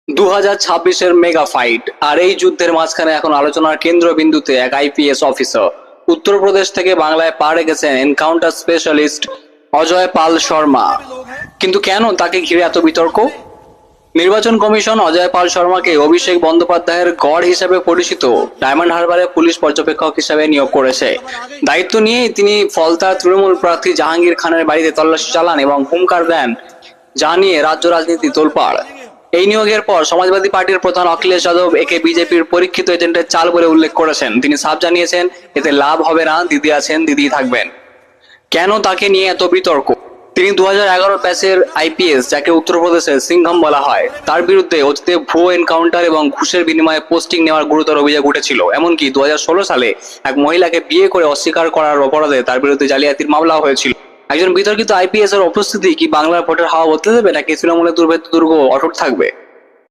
2026-এর mega fight, আর এই যুদ্ধের মাঝখানে এখন আলোচনার কেন্দ্রবিন্দুতে এক আইপিএস অফিসার। উত্তরপ্রদেশ থেকে বাংলায় পা রেখেছেন এনকাউন্টার স্পেশালিস্ট অজয় পাল শর্মা। কিন্তু কেন তাকে ঘিরে এত বিতর্ক? নির্বাচন কমিশন অজয় পাল শর্মাকে অভিষেক বন্দ্যোপাধ্যায়ের গড় হিসেবে পরিচিত ডায়মন্ড হারবারে পুলিশ পর্যবেক্ষক হিসেবে নিয়োগ করেছে। দায়িত্ব নিয়েই তিনি ফলতার তৃণমূল প্রার্থী জাহাঙ্গীর খানের বাড়িতে তল্লাশি চালান এবং হুমকার দেন, যা নিয়ে রাজ্য রাজনীতি তোলপাড়। এই নিয়োগের পর সমাজবাদী পার্টির প্রধান অখিলেশ যাদব একে বিজেপির পরীক্ষিত এজেন্টের চাল বলে উল্লেখ করেছেন। তিনি সাফ জানিয়েছেন, এতে লাভ হবে না, দিদি আছেন, দিদি থাকবেন। কেন তাকে নিয়ে এত বিতর্ক? তিনি 2011 ব্যাচের আইপিএস, যাকে উত্তরপ্রদেশের সিংঘম বলা হয়। তার বিরুদ্ধে অতীতে ভুয়ো এনকাউন্টার এবং ঘুষের বিনিময়ে পোস্টিং নেওয়ার গুরুতর অভিযোগ উঠেছিল। এমনকি 2016 সালে এক মহিলাকে বিয়ে করে অস্বীকার করার অপরাধে তার বিরুদ্ধে জালিয়াতির মামলাও হয়েছিল। একজন বিতর্কিত আইপিএস এর উপস্থিতি কি বাংলার ভোটের হাওয়া বদলে দেবে, নাকি তৃণমূলের দুর্ভেদ্য দুর্গ অটুট থাকবে?